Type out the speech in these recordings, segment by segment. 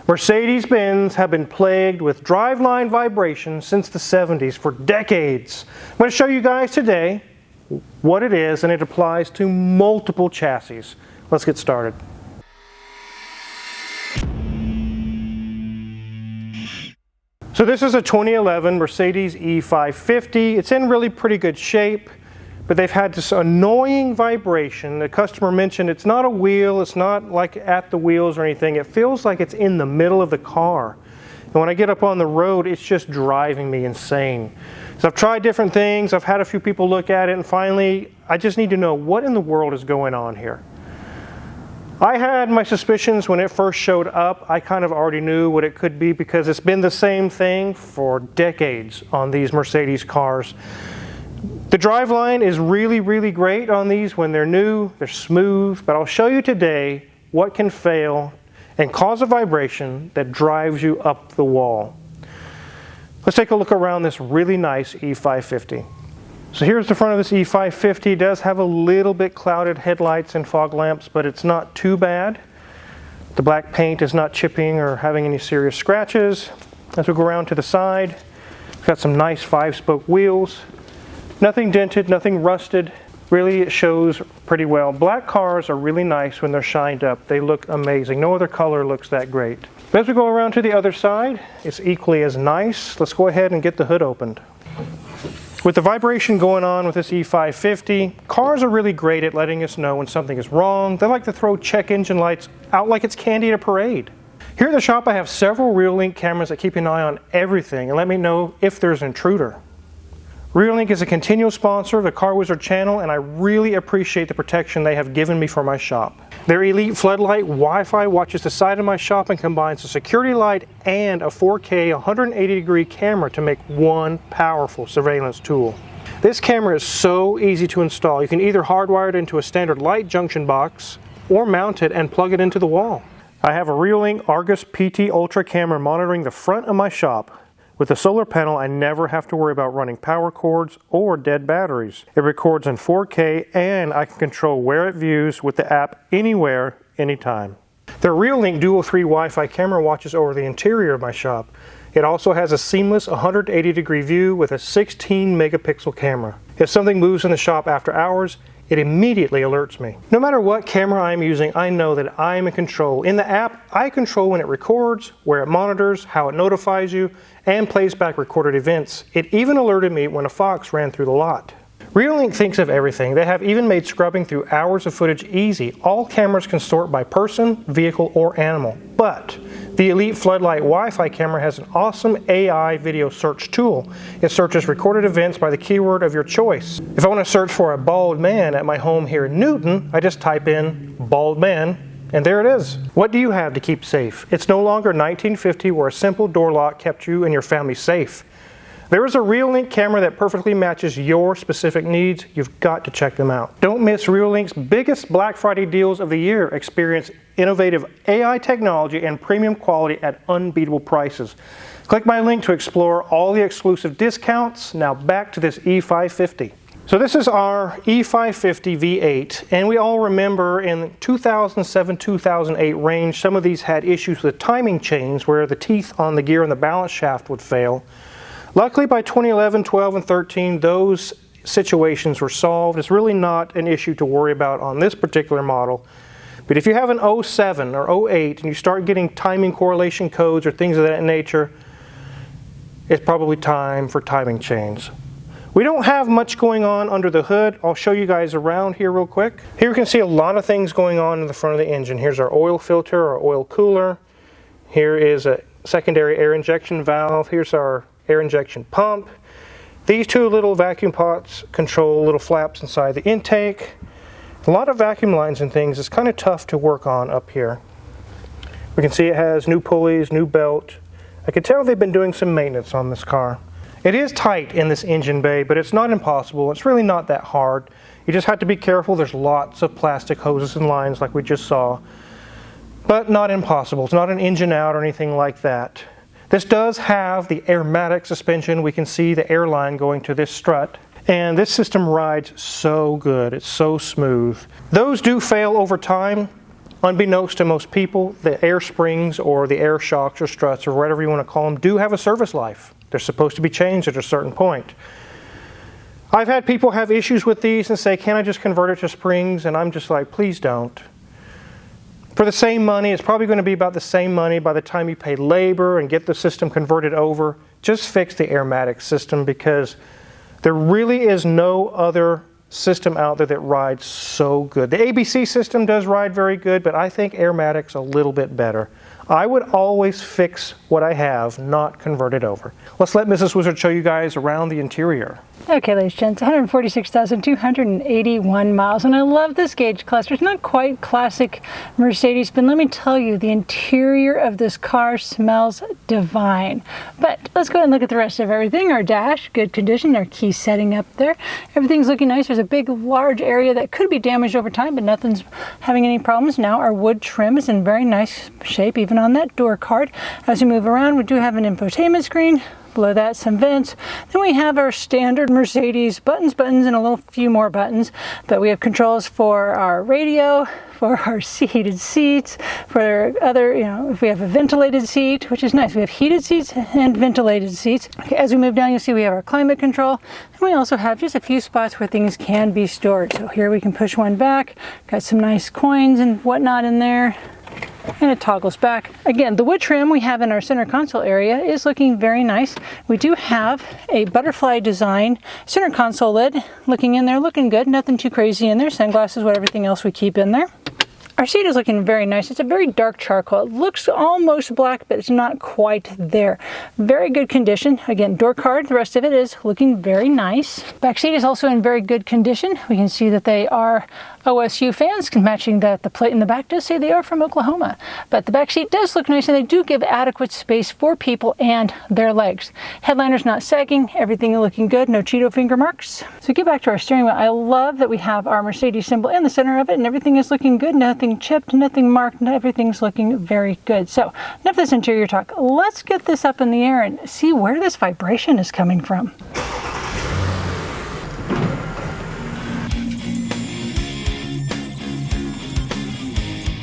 Mercedes-Benz have been plagued with driveline vibration since the 70s for decades. I'm going to show you guys today what it is, and it applies to multiple chassis. Let's get started. So this is a 2011 Mercedes E550. It's in really pretty good shape, but they've had this annoying vibration. The customer mentioned it's not a wheel, it's not like at the wheels or anything. It feels like it's in the middle of the car. And when I get up on the road, it's just driving me insane. So I've tried different things, I've had a few people look at it, and finally, I just need to know what in the world is going on here. I had my suspicions when it first showed up. I kind of already knew what it could be because it's been the same thing for decades on these Mercedes cars. The driveline is really great on these when they're new, they're smooth, but I'll show you today what can fail and cause a vibration that drives you up the wall. Let's take a look around this really nice E550. So here's the front of this E550. It does have a little bit clouded headlights and fog lamps, but it's not too bad. The black paint is not chipping or having any serious scratches. As we go around to the side, we've got some nice 5-spoke wheels. Nothing dented, nothing rusted. Really, it shows pretty well. Black cars are really nice when they're shined up. They look amazing. No other color looks that great. But as we go around to the other side, it's equally as nice. Let's go ahead and get the hood opened. With the vibration going on with this E550, cars are really great at letting us know when something is wrong. They like to throw check engine lights out like it's candy at a parade. Here at the shop, I have several Reolink cameras that keep an eye on everything and let me know if there's an intruder. Reolink is a continual sponsor of the Car Wizard channel, and I really appreciate the protection they have given me for my shop. Their Elite Floodlight Wi-Fi watches the side of my shop and combines a security light and a 4K 180-degree camera to make one powerful surveillance tool. This camera is so easy to install. You can either hardwire it into a standard light junction box or mount it and plug it into the wall. I have a Reolink Argus PT Ultra camera monitoring the front of my shop. With the solar panel, I never have to worry about running power cords or dead batteries. It records in 4K and I can control where it views with the app anywhere, anytime. Their Reolink Dual 3 Wi-Fi camera watches over the interior of my shop. It also has a seamless 180-degree view with a 16 megapixel camera. If something moves in the shop after hours, it immediately alerts me. No matter what camera I'm using, I know that I am in control. In the app, I control when it records, where it monitors, how it notifies you, and plays back recorded events. It even alerted me when a fox ran through the lot. Reolink thinks of everything. They have even made scrubbing through hours of footage easy. All cameras can sort by person, vehicle, or animal. But the Elite Floodlight Wi-Fi camera has an awesome AI video search tool. It searches recorded events by the keyword of your choice. If I want to search for a bald man at my home here in Newton, I just type in bald man, and there it is. What do you have to keep safe? It's no longer 1950 where a simple door lock kept you and your family safe. There is a Reolink camera that perfectly matches your specific needs. You've got to check them out. Don't miss Reolink's biggest Black Friday deals of the year. Experience innovative AI technology and premium quality at unbeatable prices. Click my link to explore all the exclusive discounts. Now back to this E550. So this is our E550 V8, and we all remember in 2007-2008 range, some of these had issues with timing chains where the teeth on the gear and the balance shaft would fail. Luckily by 2011, 12, and 13, those situations were solved. It's really not an issue to worry about on this particular model. But if you have an 07 or 08 and you start getting timing correlation codes or things of that nature, it's probably time for timing chains. We don't have much going on under the hood. I'll show you guys around here real quick. Here you can see a lot of things going on in the front of the engine. Here's our oil filter, our oil cooler. Here is a secondary air injection valve. Here's our air injection pump. These two little vacuum pots control little flaps inside the intake. A lot of vacuum lines and things. It's kind of tough to work on up here. We can see it has new pulleys, new belt. I can tell they've been doing some maintenance on this car. It is tight in this engine bay, but it's not impossible. It's really not that hard. You just have to be careful. There's lots of plastic hoses and lines like we just saw, but not impossible. It's not an engine out or anything like that. This does have the Airmatic suspension. We can see the air line going to this strut. And this system rides so good. It's so smooth. Those do fail over time. Unbeknownst to most people, the air springs or the air shocks or struts or whatever you want to call them do have a service life. They're supposed to be changed at a certain point. I've had people have issues with these and say, can I just convert it to springs? And I'm just like, please don't. For the same money, it's probably going to be about the same money by the time you pay labor and get the system converted over. Just fix the Airmatic system, because there really is no other system out there that rides so good. The ABC system does ride very good, but I think Airmatic's a little bit better. I would always fix what I have, not convert it over. Let's let Mrs. Wizard show you guys around the interior. Okay, ladies and gents, 146,281 miles, and I love this gauge cluster. It's not quite classic Mercedes, but let me tell you, the interior of this car smells divine. But let's go ahead and look at the rest of everything. Our dash, good condition. Our key setting up there. Everything's looking nice. There's a big, large area that could be damaged over time, but nothing's having any problems now. Our wood trim is in very nice shape, even on that door card. As we move around, we do have an infotainment screen. Below that, some vents. Then we have our standard Mercedes buttons, and a few more buttons. But we have controls for our radio, for our heated seats, for other, if we have a ventilated seat, which is nice. We have heated seats and ventilated seats. Okay, as we move down, you'll see we have our climate control. And we also have just a few spots where things can be stored. So here we can push one back. Got some nice coins and whatnot in there. And it toggles back. Again, the wood trim we have in our center console area is looking very nice. We do have a butterfly design center console lid looking in there, looking good. Nothing too crazy in there. Sunglasses, what everything else we keep in there. Our seat is looking very nice. It's a very dark charcoal. It looks almost black, but it's not quite there. Very good condition. Again, door card, the rest of it is looking very nice. Back seat is also in very good condition. We can see that they are OSU fans, matching that the plate in the back does say they are from Oklahoma. But the back seat does look nice, and they do give adequate space for people and their legs. Headliner's not sagging, everything looking good, no Cheeto finger marks. So get back to our steering wheel. I love that we have our Mercedes symbol in the center of it, and everything is looking good, nothing chipped, nothing marked, everything's looking very good. So enough of this interior talk. Let's get this up in the air and see where this vibration is coming from.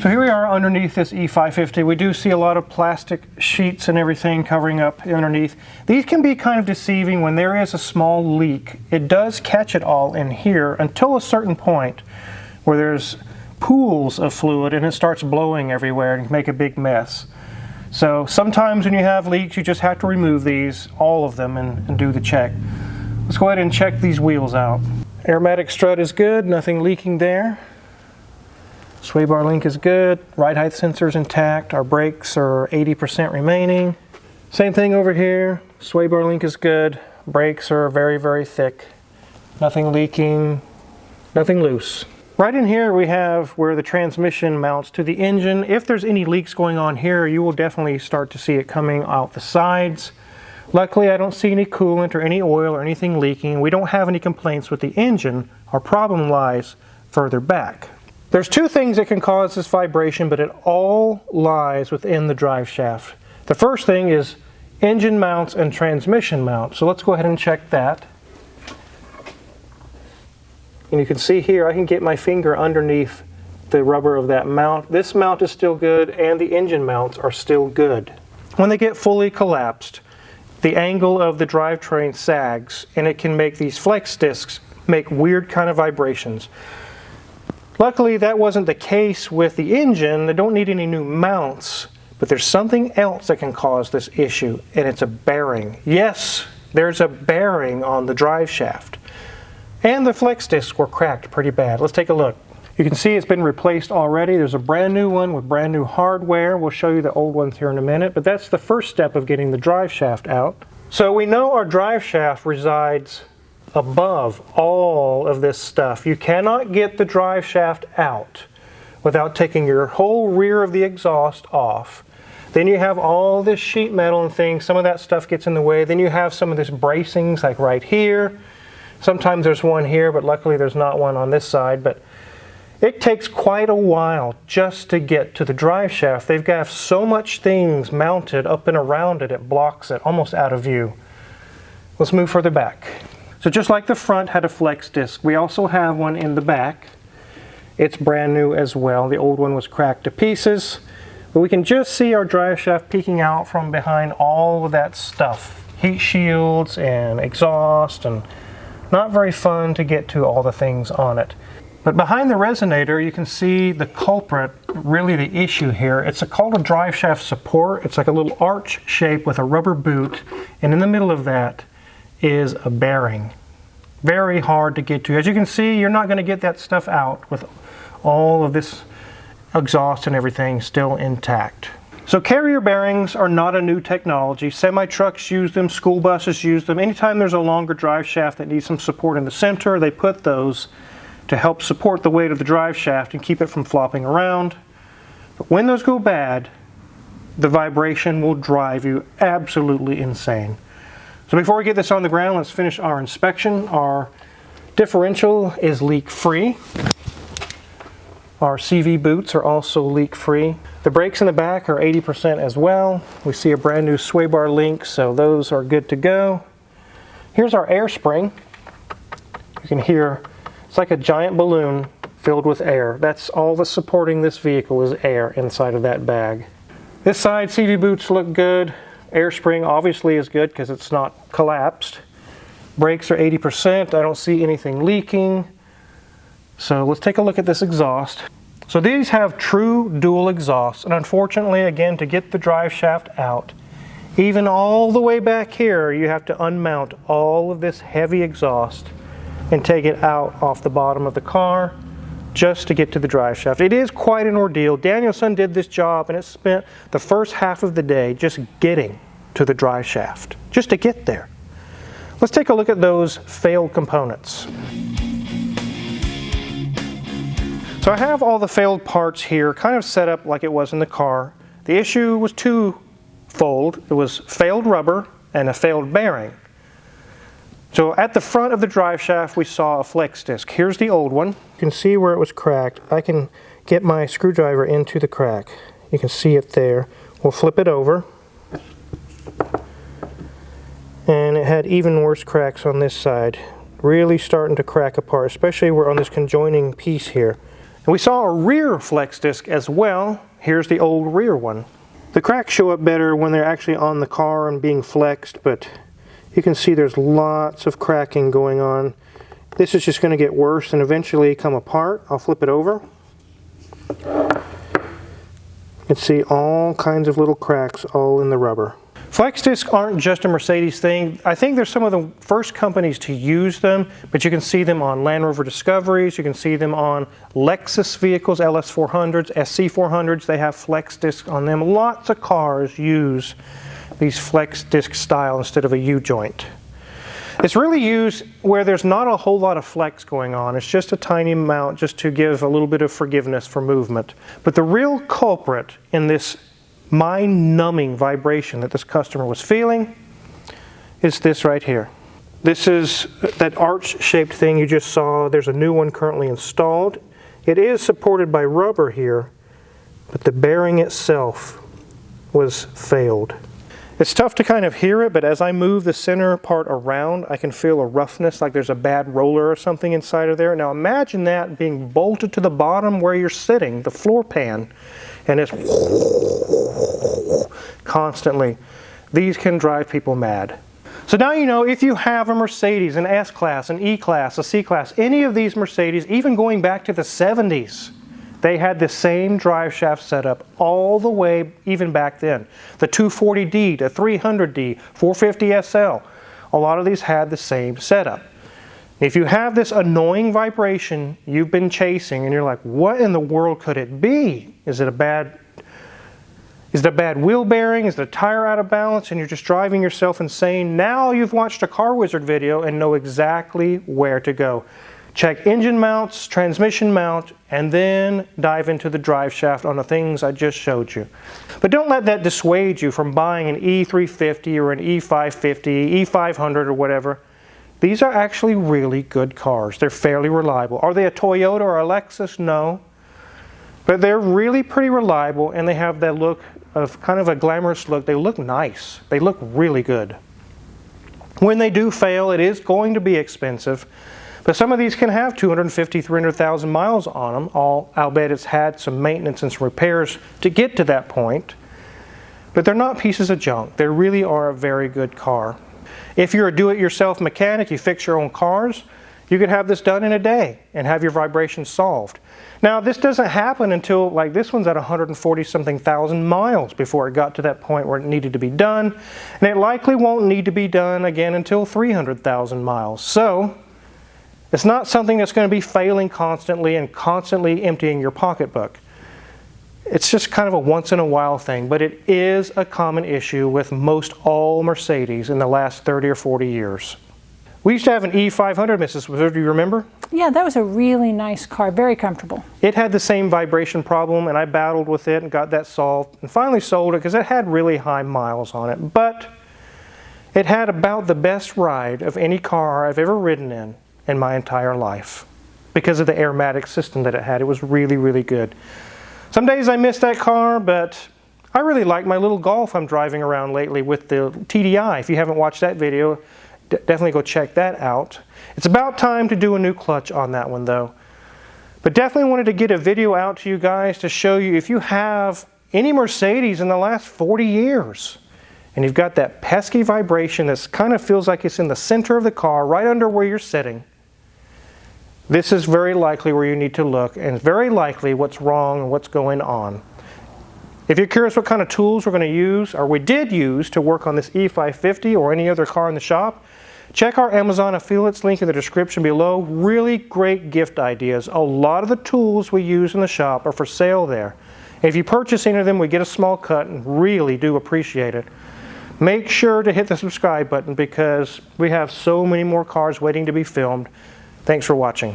So here we are underneath this E550. We do see a lot of plastic sheets and everything covering up underneath. These can be kind of deceiving when there is a small leak. It does catch it all in here until a certain point where there's pools of fluid and it starts blowing everywhere and can make a big mess. So sometimes when you have leaks, you just have to remove these, all of them, and do the check. Let's go ahead and check these wheels out. Airmatic strut is good, nothing leaking there. Sway bar link is good. Ride height sensor is intact. Our brakes are 80% remaining. Same thing over here. Sway bar link is good. Brakes are very, very thick. Nothing leaking, nothing loose. Right in here we have where the transmission mounts to the engine. If there's any leaks going on here, you will definitely start to see it coming out the sides. Luckily, I don't see any coolant or any oil or anything leaking. We don't have any complaints with the engine. Our problem lies further back. There's two things that can cause this vibration, but it all lies within the drive shaft. The first thing is engine mounts and transmission mounts. So let's go ahead and check that. And you can see here, I can get my finger underneath the rubber of that mount. This mount is still good, and the engine mounts are still good. When they get fully collapsed, the angle of the drivetrain sags, and it can make these flex discs make weird kind of vibrations. Luckily, that wasn't the case with the engine. They don't need any new mounts, but there's something else that can cause this issue, and it's a bearing. Yes, there's a bearing on the drive shaft. And the flex discs were cracked pretty bad. Let's take a look. You can see it's been replaced already. There's a brand new one with brand new hardware. We'll show you the old ones here in a minute, but that's the first step of getting the drive shaft out. So we know our drive shaft resides above all of this stuff. You cannot get the drive shaft out without taking your whole rear of the exhaust off. Then you have all this sheet metal and things. Some of that stuff gets in the way. Then you have some of this bracings like right here. Sometimes there's one here, but luckily there's not one on this side. But it takes quite a while just to get to the drive shaft. They've got so much things mounted up and around it, it blocks it almost out of view. Let's move further back. So just like the front had a flex disc, we also have one in the back. It's brand new as well. The old one was cracked to pieces. But we can just see our drive shaft peeking out from behind all of that stuff. Heat shields and exhaust, and not very fun to get to all the things on it. But behind the resonator, you can see the culprit, really the issue here. It's called a drive shaft support. It's like a little arch shape with a rubber boot, and in the middle of that is a bearing. Very hard to get to. As you can see, you're not going to get that stuff out with all of this exhaust and everything still intact. So carrier bearings are not a new technology. Semi-trucks use them, school buses use them. Anytime there's a longer drive shaft that needs some support in the center, they put those to help support the weight of the drive shaft and keep it from flopping around. But when those go bad, the vibration will drive you absolutely insane. So before we get this on the ground, let's finish our inspection. Our differential is leak-free. Our CV boots are also leak-free. The brakes in the back are 80% as well. We see a brand new sway bar link, so those are good to go. Here's our air spring. You can hear it's like a giant balloon filled with air. That's all that's supporting this vehicle is air inside of that bag. This side, CV boots look good. Air spring obviously is good because it's not collapsed. Brakes are 80%. I don't see anything leaking. So let's take a look at this exhaust. So these have true dual exhausts, and unfortunately, again, to get the drive shaft out, even all the way back here, you have to unmount all of this heavy exhaust and take it out off the bottom of the car just to get to the drive shaft. It is quite an ordeal. Danielson did this job, and it spent the first half of the day just getting to the drive shaft, just to get there. Let's take a look at those failed components. So I have all the failed parts here kind of set up like it was in the car. The issue was twofold. It was failed rubber and a failed bearing. So at the front of the drive shaft we saw a flex disc. Here's the old one. You can see where it was cracked. I can get my screwdriver into the crack. You can see it there. We'll flip it over. And it had even worse cracks on this side. Really starting to crack apart, especially we're on this conjoining piece here. And we saw a rear flex disc as well. Here's the old rear one. The cracks show up better when they're actually on the car and being flexed, but you can see there's lots of cracking going on. This is just going to get worse and eventually come apart. I'll flip it over. You can see all kinds of little cracks all in the rubber. Flex discs aren't just a Mercedes thing. I think they're some of the first companies to use them, but you can see them on Land Rover Discoveries, you can see them on Lexus vehicles, LS400s, SC400s, they have flex discs on them. Lots of cars use these flex disc style instead of a U-joint. It's really used where there's not a whole lot of flex going on. It's just a tiny amount just to give a little bit of forgiveness for movement. But the real culprit in this mind-numbing vibration that this customer was feeling is this right here. This is that arch-shaped thing you just saw. There's a new one currently installed. It is supported by rubber here, but the bearing itself was failed. It's tough to kind of hear it, but as I move the center part around, I can feel a roughness, like there's a bad roller or something inside of there. Now imagine that being bolted to the bottom where you're sitting, the floor pan, and it's constantly. These can drive people mad. So now you know, if you have a Mercedes, an S-Class, an E-Class, a C-Class, any of these Mercedes, even going back to the 70s, they had the same drive shaft setup all the way, even back then. The 240D, the 300D, 450SL, a lot of these had the same setup. If you have this annoying vibration you've been chasing and you're like, what in the world could it be? Is it a bad wheel bearing? Is the tire out of balance and you're just driving yourself insane? Now you've watched a Car Wizard video and know exactly where to go. Check engine mounts, transmission mount, and then dive into the drive shaft on the things I just showed you. But don't let that dissuade you from buying an E350 or an E550, E500 or whatever. These are actually really good cars. They're fairly reliable. Are they a Toyota or a Lexus? No. But they're really pretty reliable, and they have that look of kind of a glamorous look. They look nice. They look really good. When they do fail, it is going to be expensive. But some of these can have 250, 300,000 miles on them, albeit it's had some maintenance and some repairs to get to that point. But they're not pieces of junk. They really are a very good car. If you're a do-it-yourself mechanic, you fix your own cars, you could have this done in a day and have your vibrations solved. Now, this doesn't happen until, like this one's at 140-something thousand miles before it got to that point where it needed to be done. And it likely won't need to be done again until 300,000 miles. So, it's not something that's going to be failing constantly and constantly emptying your pocketbook. It's just kind of a once-in-a-while thing, but it is a common issue with most all Mercedes in the last 30 or 40 years. We used to have an E500, Mrs. Wizard, do you remember? Yeah, that was a really nice car, very comfortable. It had the same vibration problem, and I battled with it and got that solved, and finally sold it because it had really high miles on it. But it had about the best ride of any car I've ever ridden in my entire life because of the aromatic system that it had. It was really, really good. Some days I miss that car, but I really like my little Golf I'm driving around lately with the TDI. If you haven't watched that video, definitely go check that out. It's about time to do a new clutch on that one though. But definitely wanted to get a video out to you guys to show you if you have any Mercedes in the last 40 years and you've got that pesky vibration that kind of feels like it's in the center of the car, right under where you're sitting, this is very likely where you need to look and very likely what's wrong and what's going on. If you're curious what kind of tools we're going to use, or we did use to work on this E550 or any other car in the shop, check our Amazon affiliates link in the description below. Really great gift ideas. A lot of the tools we use in the shop are for sale there. If you purchase any of them, we get a small cut and really do appreciate it. Make sure to hit the subscribe button because we have so many more cars waiting to be filmed. Thanks for watching.